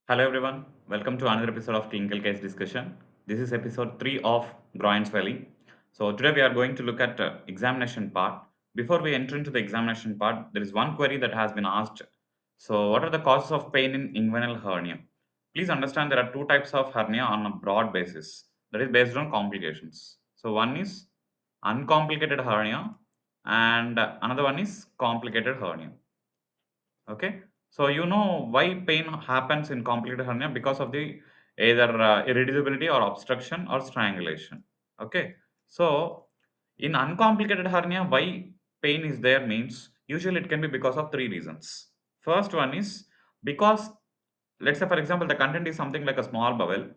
Hello everyone, welcome to another episode of Clinical Case Discussion. This is episode 3 of groin swelling. So today we are going to look at examination part. Before we enter into the examination part, there is one query that has been asked. So what are the causes of pain in inguinal hernia? Please understand there are two types of hernia on a broad basis, that is based on complications. So one is uncomplicated hernia and another one is complicated hernia. Okay, so you know why pain happens in complicated hernia because of the either irreducibility or obstruction or strangulation. Okay, so in uncomplicated hernia, why pain is there means usually it can be because of three reasons. First one is because, let's say for example, the content is something like a small bowel.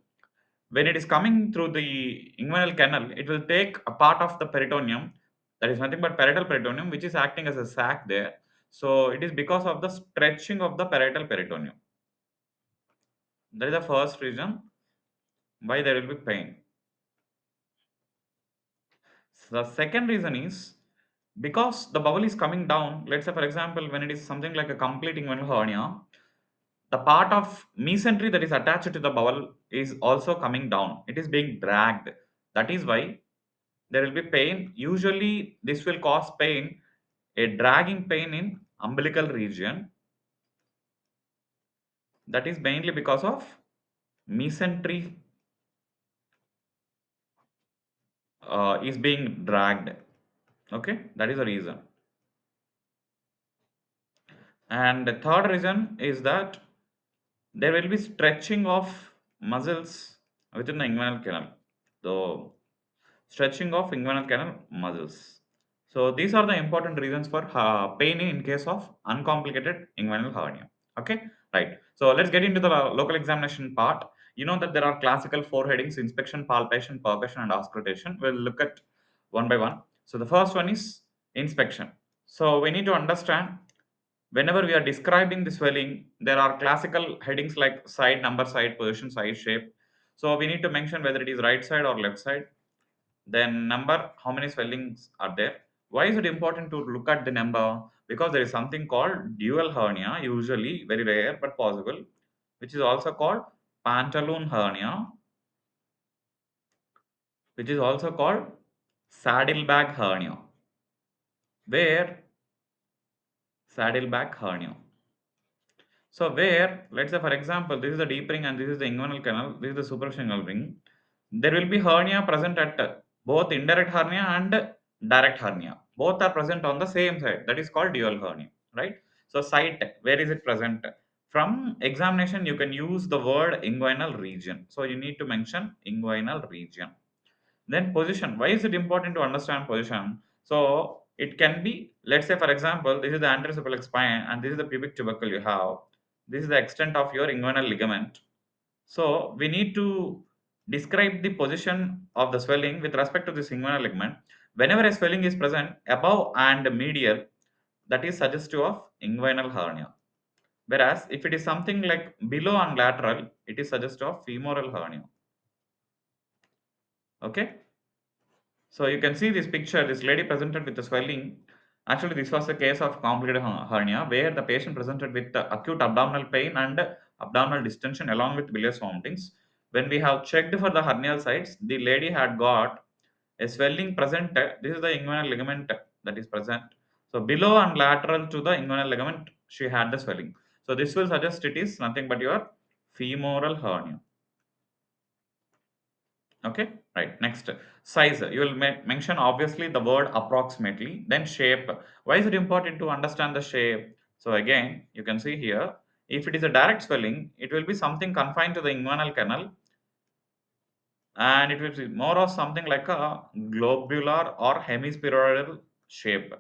When it is coming through the inguinal canal, it will take a part of the peritoneum, that is nothing but parietal peritoneum, which is acting as a sac there. So it is because of the stretching of the parietal peritoneum. That is the first reason why there will be pain. The second reason is because the bowel is coming down. Let's say for example, when it is something like a complete inguinal hernia, the part of mesentery that is attached to the bowel is also coming down. It is being dragged. That is why there will be pain. Usually this will cause pain, a dragging pain in umbilical region. That is mainly because of mesentery is being dragged. Okay, that is the reason. And the third reason is that there will be stretching of muscles within the inguinal canal. So stretching of inguinal canal muscles. So these are the important reasons for pain in case of uncomplicated inguinal hernia. Okay, right. So let's get into the local examination part. You know that there are classical four headings: inspection, palpation, percussion, and auscultation. We'll look at one by one. So the first one is inspection. So we need to understand whenever we are describing the swelling, there are classical headings like side, number, side, position, size, shape. So we need to mention whether it is right side or left side, then number, how many swellings are there. Why is it important to look at the number? Because there is something called dual hernia, usually very rare but possible, which is also called pantaloon hernia, which is also called saddleback hernia, where saddleback hernia. So where, let's say for example, this is the deep ring and this is the inguinal canal, this is the supraspinal ring. There will be hernia present at both indirect hernia and direct hernia. Both are present on the same side. That is called dual hernia, right? So site, where is it present? From examination, you can use the word inguinal region. So you need to mention inguinal region. Then position. Why is it important to understand position? So it can be, let's say for example, this is the anterocephalic spine and this is the pubic tubercle you have. This is the extent of your inguinal ligament. So we need to describe the position of the swelling with respect to this inguinal ligament. Whenever a swelling is present above and medial, that is suggestive of inguinal hernia. Whereas if it is something like below and lateral, it is suggestive of femoral hernia. Okay. So you can see this picture, this lady presented with the swelling. Actually, this was a case of complicated hernia where the patient presented with acute abdominal pain and abdominal distension along with bilious vomitings. When we have checked for the hernial sites, the lady had got a swelling present. This is the inguinal ligament that is present. So below and lateral to the inguinal ligament, she had the swelling. So this will suggest it is nothing but your femoral hernia. Okay, right. Next, size. You will mention obviously the word approximately, then shape. Why is it important to understand the shape? So again, you can see here, if it is a direct swelling, it will be something confined to the inguinal canal and it will be more of something like a globular or hemispheroidal shape.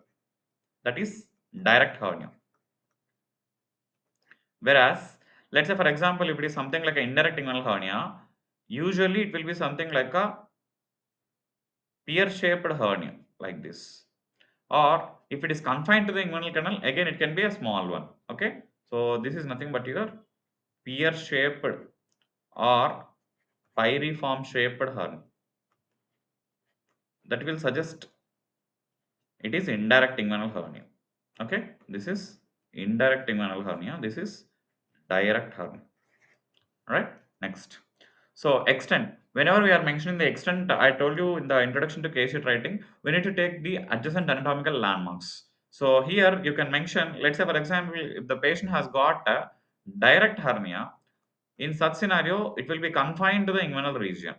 That is direct hernia. Whereas, let's say for example, if it is something like an indirect inguinal hernia, usually it will be something like a pear-shaped hernia like this. Or if it is confined to the inguinal canal, again it can be a small one. Okay, so this is nothing but your pear-shaped or pyriform shaped hernia. That will suggest it is indirect inguinal hernia. Okay, this is indirect inguinal hernia. This is direct hernia. right? Next. So extent. Whenever we are mentioning the extent, I told you in the introduction to case sheet writing, we need to take the adjacent anatomical landmarks. So here you can mention, let's say for example, if the patient has got a direct hernia, in such scenario, it will be confined to the inguinal region.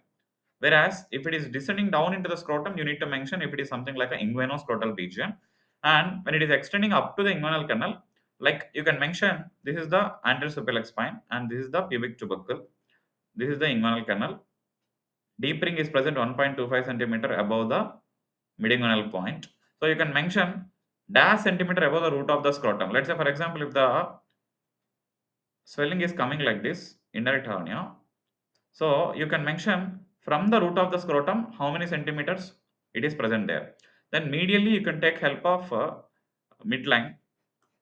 Whereas if it is descending down into the scrotum, you need to mention if it is something like an inguinoscrotal region. And when it is extending up to the inguinal canal, like you can mention this is the anterior superior spine and this is the pubic tubercle. This is the inguinal canal. Deep ring is present 1.25 centimeter above the midinguinal point. So you can mention dash centimeter above the root of the scrotum. Let's say for example, if the swelling is coming like this, indirect hernia, so you can mention from the root of the scrotum how many centimeters it is present there. Then medially you can take help of midline,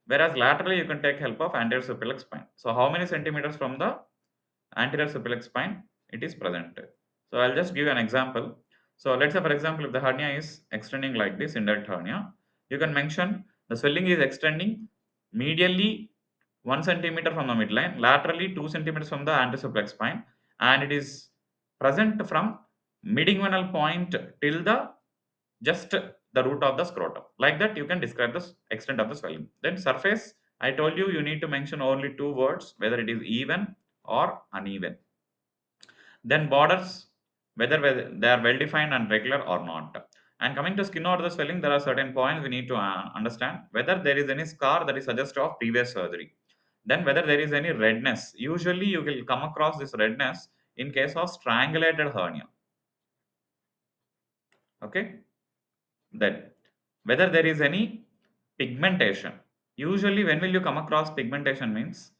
whereas laterally you can take help of anterior superior spine. So how many centimeters from the anterior superior spine it is present. So I'll just give you an example. So let's say for example if the hernia is extending like this, indirect hernia, you can mention the swelling is extending medially 1 centimeter from the midline, laterally 2 centimeters from the anterior superior spine, and it is present from midinguinal point till the just the root of the scrotum. Like that you can describe the extent of the swelling. Then surface, I told you you need to mention only two words, whether it is even or uneven. Then borders, whether they are well defined and regular or not. And coming to skin or the swelling, there are certain points we need to understand whether there is any scar that is suggestive of previous surgery. Then whether there is any redness. Usually you will come across this redness in case of strangulated hernia. Okay. Then whether there is any pigmentation. Usually when will you come across pigmentation means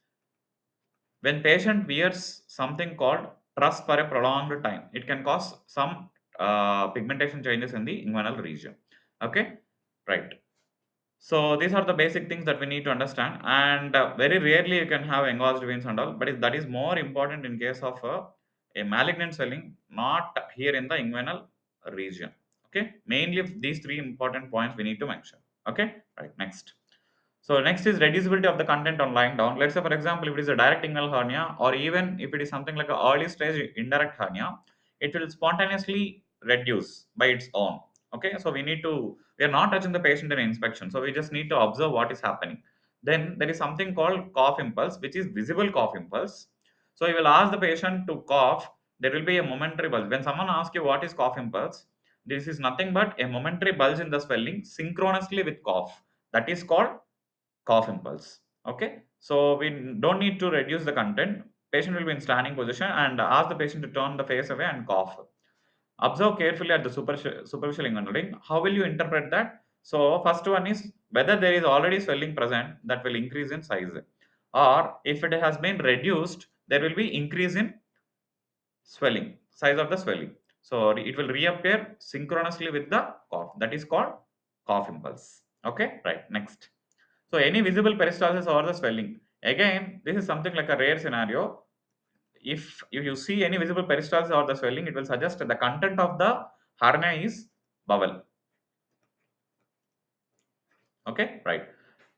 when patient wears something called truss for a prolonged time, it can cause some pigmentation changes in the inguinal region. Okay, right. So these are the basic things that we need to understand, and very rarely you can have engorged veins and all, but that is more important in case of a malignant swelling, not here in the inguinal region. Okay, mainly these three important points we need to mention. Okay, right. Next. So next is reducibility of the content on lying down. Let's say for example, if it is a direct inguinal hernia or even if it is something like an early stage indirect hernia, it will spontaneously reduce by its own. Okay, so we are not touching the patient in inspection, so we just need to observe what is happening. Then there is something called cough impulse, which is visible cough impulse. So you will ask the patient to cough. There will be a momentary bulge. When someone asks you what is cough impulse, this is nothing but a momentary bulge in the swelling synchronously with cough. That is called cough impulse. Okay, so we don't need to reduce the content. Patient will be in standing position and ask the patient to turn the face away and cough. Observe carefully at the superficial inguinal ring. How will you interpret that? So first one is whether there is already swelling present that will increase in size, or if it has been reduced, there will be increase in swelling, size of the swelling. So it will reappear synchronously with the cough. That is called cough impulse. Okay, right. Next. So any visible peristalsis or the swelling. Again, this is something like a rare scenario. If you see any visible peristalsis or the swelling, it will suggest that the content of the hernia is bowel. Okay, right.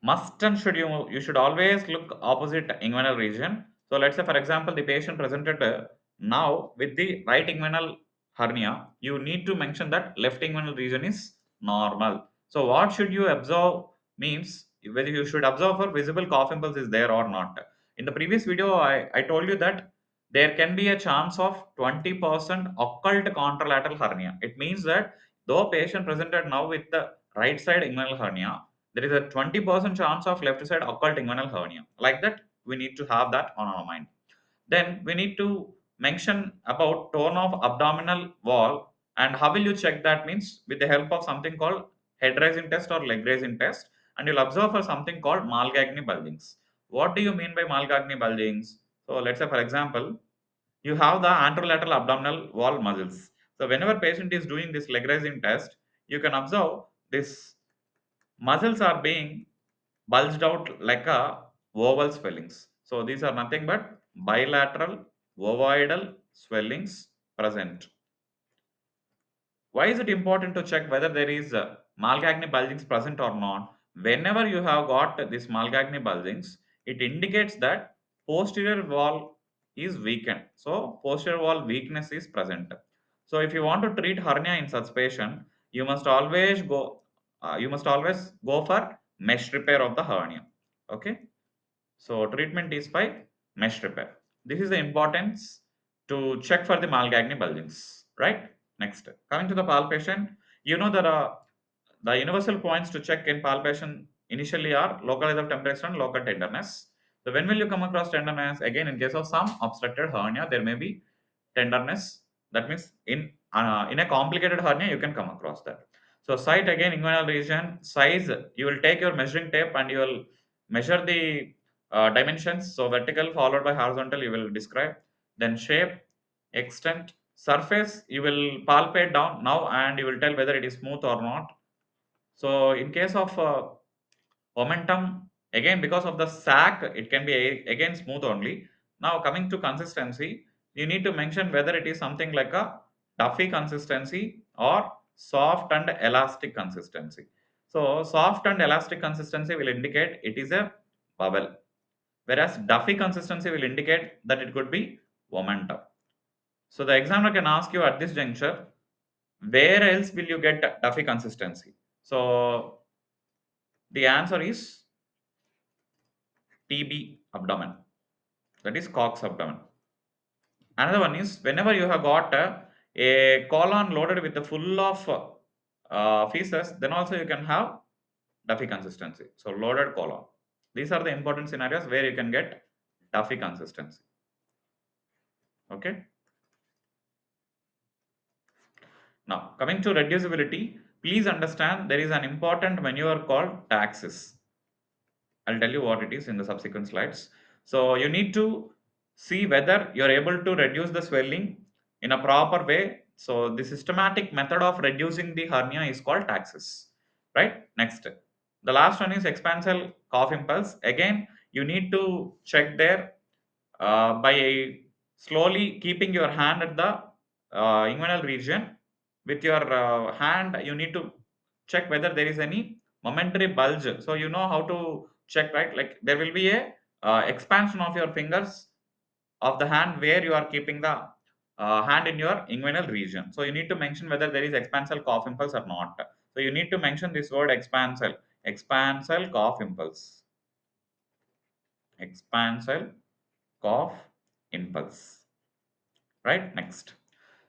Must and should you should always look opposite inguinal region. So let's say for example the patient presented now with the right inguinal hernia, you need to mention that left inguinal region is normal. So what should you observe means whether you should observe for visible cough impulse is there or not. In the previous video, I told you that there can be a chance of 20% occult contralateral hernia. It means that though patient presented now with the right side inguinal hernia, there is a 20% chance of left side occult inguinal hernia. Like that, we need to have that on our mind. Then we need to mention about tone of abdominal wall, and how will you check that means with the help of something called head raising test or leg raising test, and you'll observe for something called Malgagny bulgings. What do you mean by Malgagny bulgings? So let's say for example, you have the anterolateral abdominal wall muscles. So whenever patient is doing this leg raising test, you can observe this muscles are being bulged out like a oval swellings. So these are nothing but bilateral ovoidal swellings present. Why is it important to check whether there is Malgagny bulgings present or not? Whenever you have got this Malgagny bulgings, it indicates that posterior wall is weakened. So posterior wall weakness is present. So if you want to treat hernia in such patient, you must always go for mesh repair of the hernia. Okay. So treatment is by mesh repair. This is the importance to check for the Malgagni bulgings, right? Next, coming to the palpation, you know that the universal points to check in palpation initially are localized of temperature and local tenderness. So when will you come across tenderness? Again, in case of some obstructed hernia, there may be tenderness. That means in a complicated hernia, you can come across that. So site again, inguinal region, size. You will take your measuring tape and you will measure the dimensions. So vertical followed by horizontal, you will describe. Then shape, extent, surface. You will palpate down now and you will tell whether it is smooth or not. So in case of momentum, again because of the sac, it can be again smooth only. Now coming to consistency, you need to mention whether it is something like a duffy consistency or soft and elastic consistency. So soft and elastic consistency will indicate it is a bubble, whereas duffy consistency will indicate that it could be momentum. So the examiner can ask you at this juncture, where else will you get duffy consistency? So the answer is TB abdomen, that is Cox abdomen. Another one is whenever you have got a colon loaded with the full of feces, then also you can have Duffy consistency. So loaded colon. These are the important scenarios where you can get Duffy consistency. Okay. Now coming to reducibility, please understand there is an important maneuver called taxis. I'll tell you what it is in the subsequent slides. So you need to see whether you're able to reduce the swelling in a proper way. So the systematic method of reducing the hernia is called taxis, right? Next, the last one is expansile cough impulse. Again, you need to check there by slowly keeping your hand at the inguinal region. With your hand, you need to check whether there is any momentary bulge. So you know how to check, right? Like there will be a expansion of your fingers of the hand where you are keeping the hand in your inguinal region. So you need to mention whether there is expansile cough impulse or not. So you need to mention this word expansile cough impulse, expansile cough impulse, right? Next.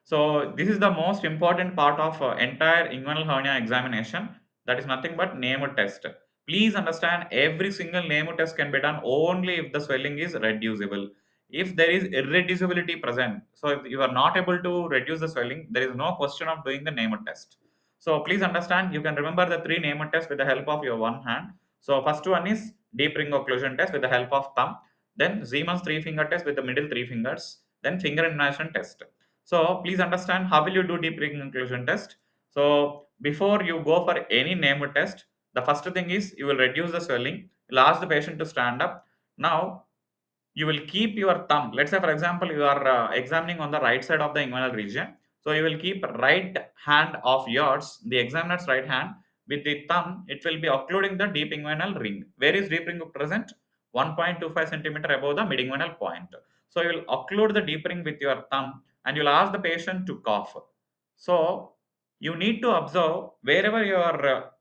So this is the most important part of entire inguinal hernia examination. That is nothing but name test. Please understand every single name test can be done only if the swelling is reducible. If there is irreducibility present, so if you are not able to reduce the swelling, there is no question of doing the name test. So please understand, you can remember the three name tests with the help of your one hand. So first one is deep ring occlusion test with the help of thumb. Then Siemens three finger test with the middle three fingers. Then finger inversion test. So please understand how will you do deep ring inclusion test. So before you go for any name test, the first thing is you will reduce the swelling. You'll ask the patient to stand up. Now you will keep your thumb. Let's say for example you are examining on the right side of the inguinal region. So you will keep right hand of yours, the examiner's right hand, with the thumb. It will be occluding the deep inguinal ring. Where is deep ring present? 1.25 centimeter above the mid inguinal point. So you will occlude the deep ring with your thumb and you will ask the patient to cough. So you need to observe wherever you are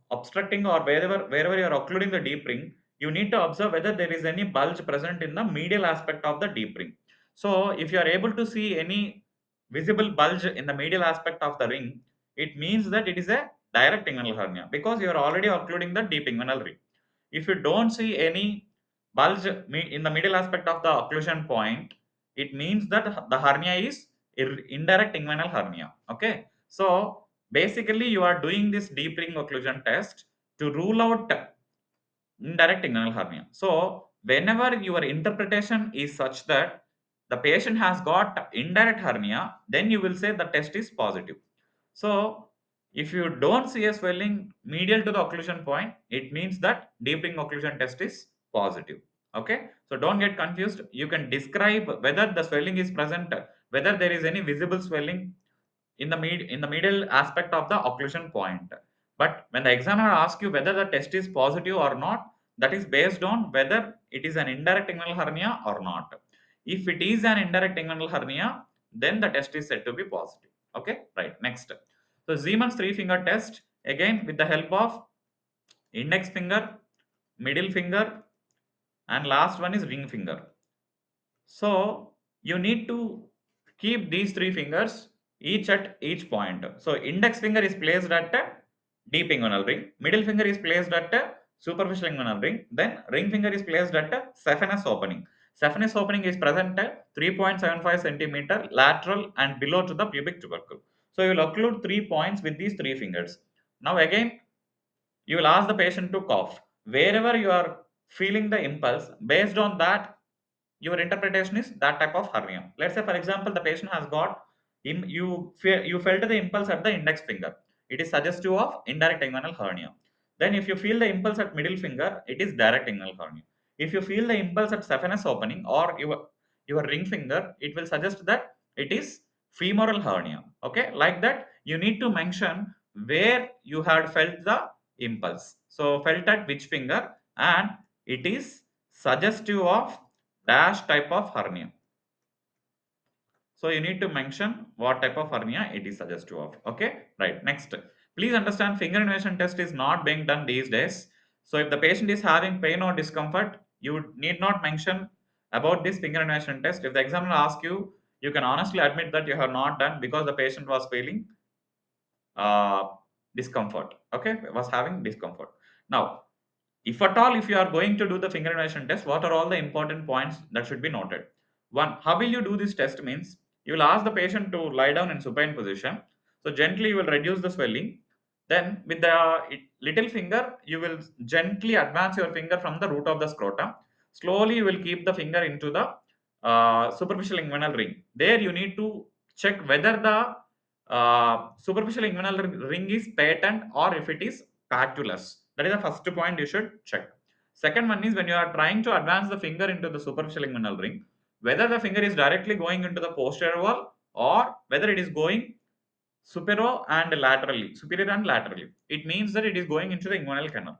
obstructing or wherever you are occluding the deep ring, you need to observe whether there is any bulge present in the medial aspect of the deep ring. So if you are able to see any visible bulge in the medial aspect of the ring, it means that it is a direct inguinal hernia because you are already occluding the deep inguinal ring. If you don't see any bulge in the middle aspect of the occlusion point, it means that the hernia is indirect inguinal hernia. Okay. So basically you are doing this deep ring occlusion test to rule out indirect inguinal hernia. So whenever your interpretation is such that the patient has got indirect hernia, then you will say the test is positive. So if you don't see a swelling medial to the occlusion point, it means that deep ring occlusion test is positive. Okay. So don't get confused. You can describe whether the swelling is present, whether there is any visible swelling in the middle aspect of the occlusion point. But when the examiner asks you whether the test is positive or not, that is based on whether it is an indirect inguinal hernia or not. If it is an indirect inguinal hernia, then the test is said to be positive. Okay, right. Next. So Siemens three finger test, again with the help of index finger, middle finger, and last one is ring finger. So you need to keep these three fingers each at each point. So index finger is placed at a deep inguinal ring, middle finger is placed at a superficial inguinal ring, then ring finger is placed at a saphenous opening. Saphenous opening is present at 3.75 centimeter lateral and below to the pubic tubercle. So you will occlude 3 points with these three fingers. Now again, you will ask the patient to cough. Wherever you are feeling the impulse, based on that, your interpretation is that type of hernia. Let's say, for example, the patient has got you felt the impulse at the index finger. It is suggestive of indirect inguinal hernia. Then, if you feel the impulse at middle finger, it is direct inguinal hernia. If you feel the impulse at saphenous opening or your ring finger, it will suggest that it is femoral hernia. Okay, like that, you need to mention where you had felt the impulse. So, felt at which finger, and it is suggestive of dash type of hernia. So you need to mention what type of hernia it is suggestive of. Okay, right. Next, please understand finger invasion test is not being done these days. So if the patient is having pain or discomfort, you need not mention about this finger invasion test. If the examiner asks you, you can honestly admit that you have not done because the patient was feeling uh, discomfort. Okay, was having discomfort. Now, if at all, if you are going to do the finger inversion test, what are all the important points that should be noted? One, how will you do this test means you will ask the patient to lie down in supine position. So gently you will reduce the swelling. Then with the little finger, you will gently advance your finger from the root of the scrotum. Slowly you will keep the finger into the superficial inguinal ring. There you need to check whether the superficial inguinal ring is patent or if it is patulous. That is the first point you should check. Second one is when you are trying to advance the finger into the superficial inguinal ring, whether the finger is directly going into the posterior wall or whether it is going superior and laterally. It means that it is going into the inguinal canal.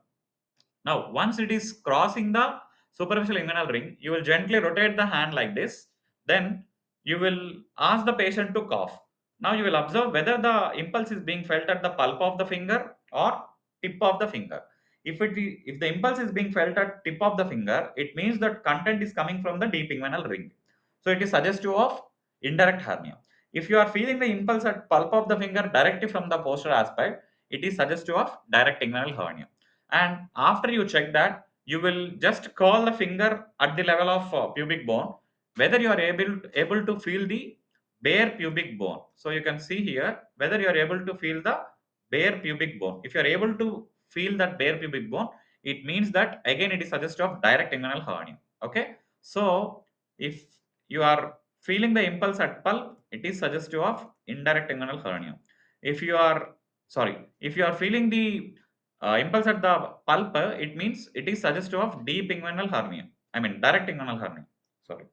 Now, once it is crossing the superficial inguinal ring, you will gently rotate the hand like this. Then you will ask the patient to cough. Now you will observe whether the impulse is being felt at the pulp of the finger or tip of the finger. If the impulse is being felt at tip of the finger, it means that content is coming from the deep inguinal ring. So it is suggestive of indirect hernia. If you are feeling the impulse at pulp of the finger directly from the posterior aspect, it is suggestive of direct inguinal hernia. And after you check that, you will just curl the finger at the level of pubic bone, whether you are able to feel the bare pubic bone. So you can see here whether you are able to feel the bare pubic bone. If you are able to feel that bare pubic bone, it means that again it is suggestive of direct inguinal hernia. Okay, so if you are feeling the impulse at pulp, it is suggestive of indirect inguinal hernia. If you are if you are feeling the impulse at the pulp, it means it is suggestive of deep inguinal hernia. I mean direct inguinal hernia. Sorry.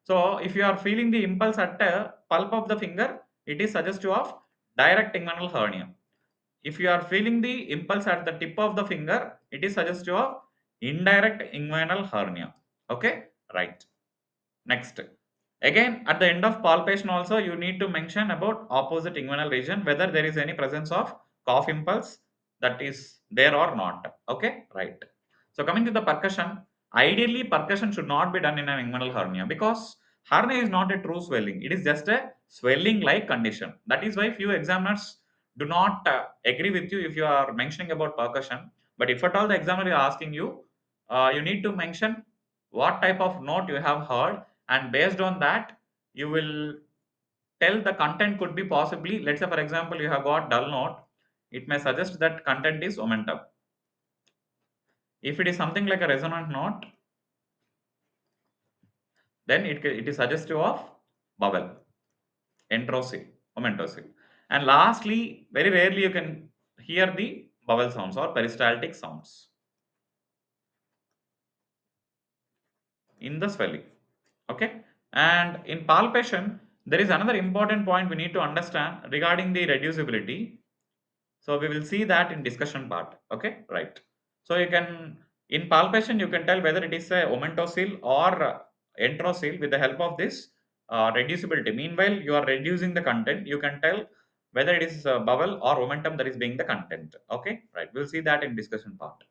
So if you are feeling the impulse at the pulp of the finger, it is suggestive of direct inguinal hernia. If you are feeling the impulse at the tip of the finger, it is suggestive of indirect inguinal hernia. Okay, right. Next. Again, at the end of palpation also, you need to mention about opposite inguinal region, whether there is any presence of cough impulse that is there or not. Okay, right. So coming to the percussion, ideally percussion should not be done in an inguinal hernia because hernia is not a true swelling. It is just a swelling like condition. That is why few examiners do not agree with you if you are mentioning about percussion. But if at all the examiner is asking you, you need to mention what type of note you have heard, and based on that you will tell the content could be possibly, let's say for example you have got dull note, it may suggest that content is omentum. If it is something like a resonant note, then it is suggestive of vowel, entrosil, omentosil. And lastly, very rarely you can hear the vowel sounds or peristaltic sounds in the swelling. Okay, and in palpation there is another important point we need to understand regarding the reducibility. So we will see that in discussion part. Okay, right. So you can, in palpation you can tell whether it is a omentosil or enteroseal with the help of this reducibility. Meanwhile, you are reducing the content, you can tell whether it is bowel or omentum that is being the content. Okay, right. We'll see that in discussion part.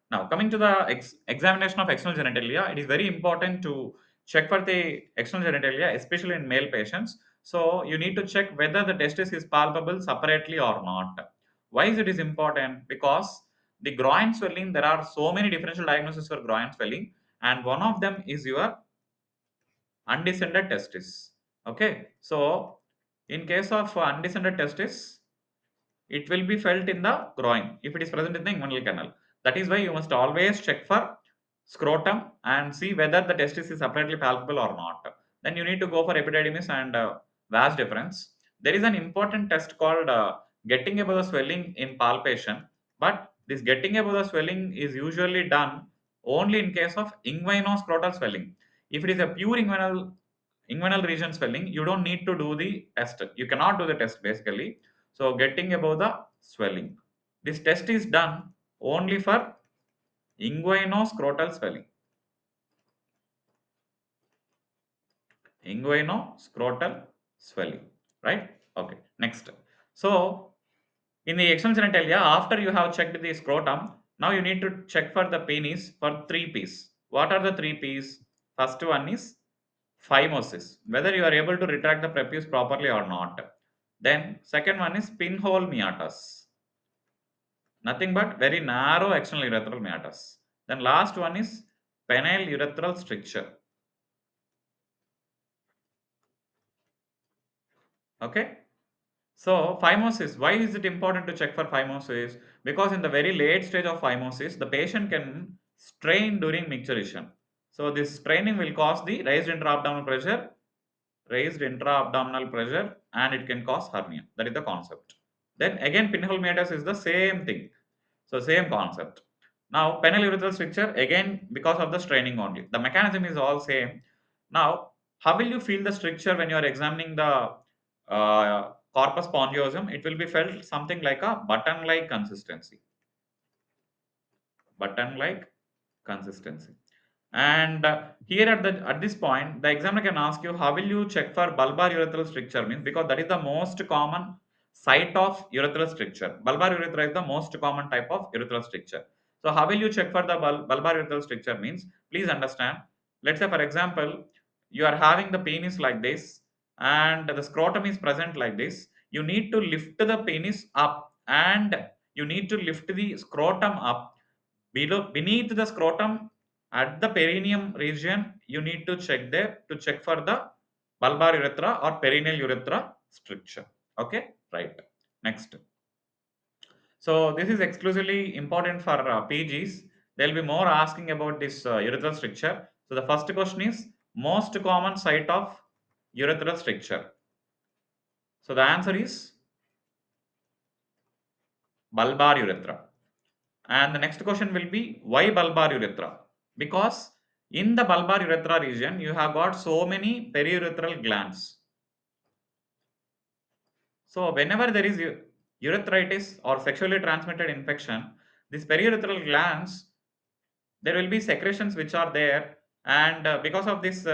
Now, coming to the examination of external genitalia, it is very important to check for the external genitalia, especially in male patients. So, you need to check whether the testis is palpable separately or not. Why is it is important? Because the groin swelling, there are so many differential diagnoses for groin swelling, and one of them is your undescended testis. Okay, so in case of undescended testis, it will be felt in the groin if it is present in the inguinal canal. That is why you must always check for scrotum and see whether the testis is separately palpable or not. Then you need to go for epididymis and vas deferens. There is an important test called getting above the swelling in palpation, but this getting above the swelling is usually done only in case of inguinoscrotal swelling. If it is a pure inguinal region swelling, you don't need to do the test. You cannot do the test basically. So getting above the swelling. This test is done only for inguinoscrotal swelling. Inguinoscrotal swelling. Right? Okay. Next. So in the external genitalia, after you have checked the scrotum, now you need to check for the penis for three P's. What are the three P's? First one is phimosis, whether you are able to retract the prepuce properly or not. Then second one is pinhole meatus, nothing but very narrow external urethral meatus. Then last one is penile urethral stricture. Okay. So phimosis, why is it important to check for phimosis? Because in the very late stage of phimosis, the patient can strain during micturition. So this straining will cause the raised intra-abdominal pressure, and it can cause hernia. That is the concept. Then again, pinhole meatus is the same thing. So same concept. Now penile urethral stricture, again because of the straining only. The mechanism is all same. Now how will you feel the stricture when you are examining the corpus spongiosum? It will be felt something like a button-like consistency. Button-like consistency. And here at this point, the examiner can ask you, how will you check for bulbar urethral stricture? Means because that is the most common site of urethral stricture. Bulbar urethra is the most common type of urethral stricture. So how will you check for the bulbar urethral stricture? Means please understand. Let's say for example, you are having the penis like this, and the scrotum is present like this. You need to lift the penis up, and you need to lift the scrotum up beneath the scrotum at the perineum region. You need to check there to check for the bulbar urethra or perineal urethra stricture. Okay, right. Next. So this is exclusively important for PGs. They'll be more asking about this urethral stricture. So the first question is most common site of urethral stricture. So the answer is bulbar urethra. And the next question will be why bulbar urethra? Because in the bulbar urethra region, you have got so many periurethral glands. So whenever there is urethritis or sexually transmitted infection, these periurethral glands, there will be secretions which are there, and because of this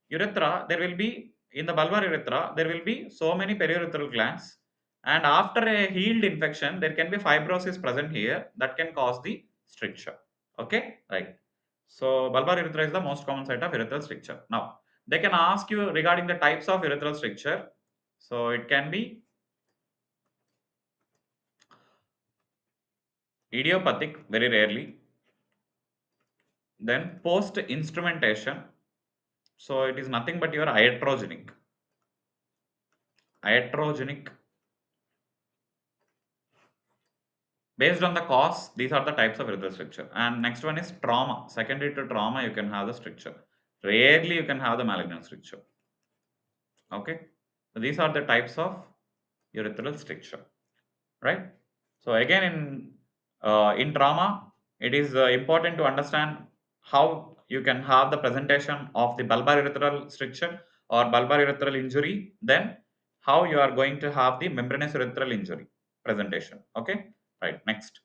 urethra, there will be in the bulbar urethra, there will be so many periurethral glands, and after a healed infection, there can be fibrosis present here that can cause the stricture. Okay, right. So bulbar urethra is the most common site of urethral stricture. Now they can ask you regarding the types of urethral stricture. So it can be idiopathic, very rarely. Then post instrumentation. So it is nothing but your iatrogenic. Iatrogenic. Based on the cause, these are the types of urethral stricture. And next one is trauma. Secondary to trauma, you can have the stricture. Rarely you can have the malignant stricture. Okay. So these are the types of urethral stricture, right? So again, in trauma, it is important to understand how you can have the presentation of the bulbar urethral stricture or bulbar urethral injury. Then how you are going to have the membranous urethral injury presentation. Okay, right. Next,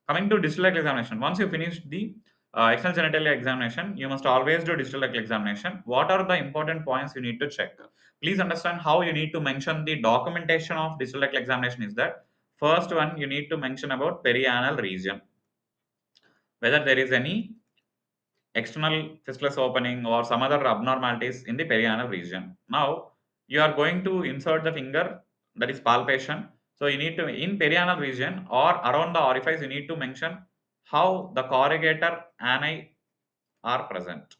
coming to distal examination. Once you finish the external genitalia examination, you must always do digital rectal examination. What are the important points you need to check? Please understand how you need to mention the documentation of digital rectal examination is that first one you need to mention about perianal region, whether there is any external fistulous opening or some other abnormalities in the perianal region. Now you are going to insert the finger, that is palpation. So you need to in perianal region or around the orifice you need to mention how the corrugator ani are present.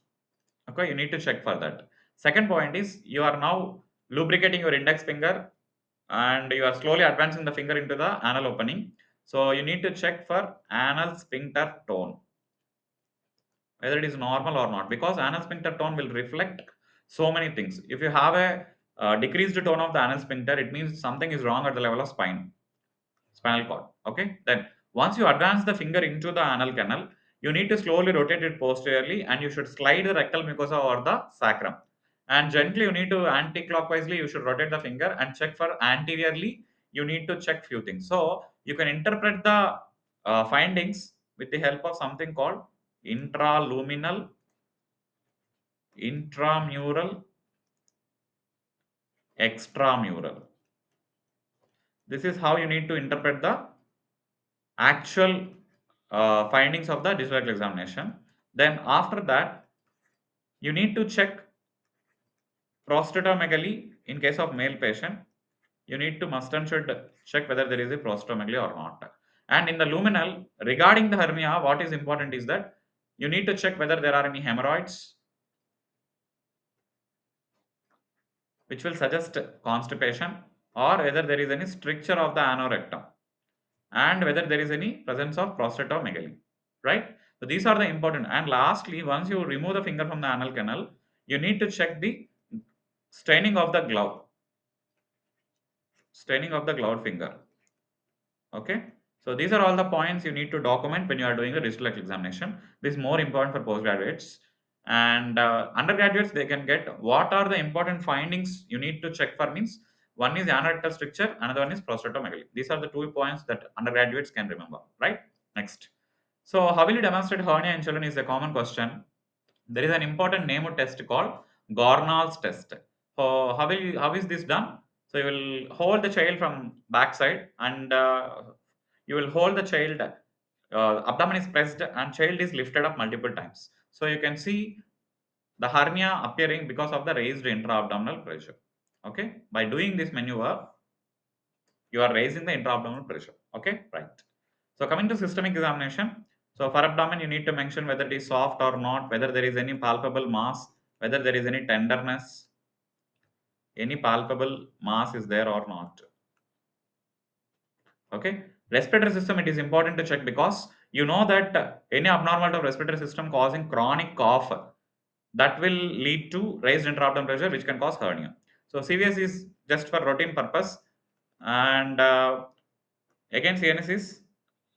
Okay, you need to check for that. Second point is you are now lubricating your index finger and you are slowly advancing the finger into the anal opening. So you need to check for anal sphincter tone, whether it is normal or not, because anal sphincter tone will reflect so many things. If you have a decreased tone of the anal sphincter, it means something is wrong at the level of spinal cord. Okay, then once you advance the finger into the anal canal, you need to slowly rotate it posteriorly and you should slide the rectal mucosa over the sacrum, and gently you need to anti-clockwise you should rotate the finger and check for anteriorly. You need to check few things, so you can interpret the findings with the help of something called intraluminal, intramural, extramural. This is how you need to interpret the actual findings of the digital examination. Then after that, you need to check prostatomegaly in case of male patient. You need to must and should check whether there is a prostatomegaly or not. And in the luminal, regarding the hernia, what is important is that you need to check whether there are any hemorrhoids, which will suggest constipation, or whether there is any stricture of the anorectum, and whether there is any presence of prostatomegaly, right? So these are the important. And lastly, once you remove the finger from the anal canal, you need to check the staining of the glove, staining of the gloved finger. Okay, so these are all the points you need to document when you are doing a digital examination. This is more important for postgraduates, and undergraduates they can get what are the important findings you need to check for means one is anorectal stricture, another one is prostatomegaly. These are the 2 points that undergraduates can remember, right? Next, so how will you demonstrate hernia in children is a common question. There is an important name test called Gornall's test. So how is this done? So you will hold the child from backside and you will hold the child. Abdomen is pressed and child is lifted up multiple times. So you can see the hernia appearing because of the raised intra-abdominal pressure. Okay, by doing this maneuver, you are raising the intra-abdominal pressure. Okay, right. So coming to systemic examination, so for abdomen you need to mention whether it is soft or not, whether there is any palpable mass, whether there is any tenderness, any palpable mass is there or not. Okay, respiratory system, it is important to check because you know that any abnormality of respiratory system causing chronic cough, that will lead to raised intra-abdominal pressure which can cause hernia. So CVS is just for routine purpose, and again CNS is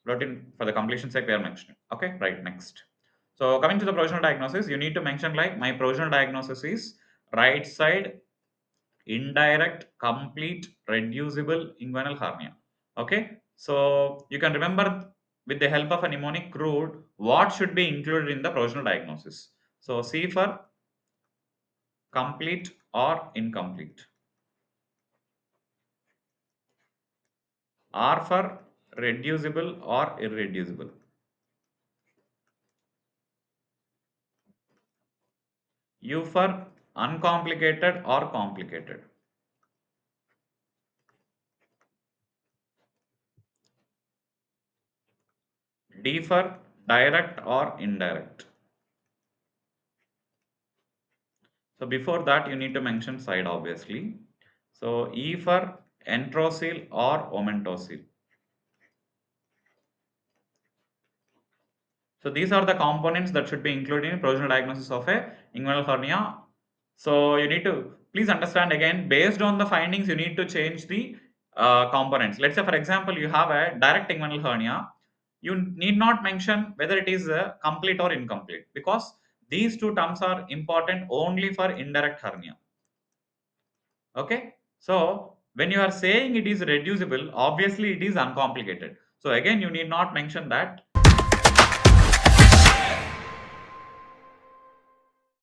routine for the completion sake we are mentioning. Okay, right, next. So coming to the provisional diagnosis, you need to mention like my provisional diagnosis is right side indirect complete reducible inguinal hernia. Okay, so you can remember with the help of a mnemonic crude what should be included in the provisional diagnosis. So C for complete or incomplete, R for reducible or irreducible, U for uncomplicated or complicated, D for direct or indirect. So before that you need to mention side obviously. So E for enteroceal or omentocele. So these are the components that should be included in provisional diagnosis of a inguinal hernia. So you need to please understand again based on the findings you need to change the components. Let's say for example you have a direct inguinal hernia. You need not mention whether it is complete or incomplete because these two terms are important only for indirect hernia. Okay, so when you are saying it is reducible, obviously it is uncomplicated. So again, you need not mention that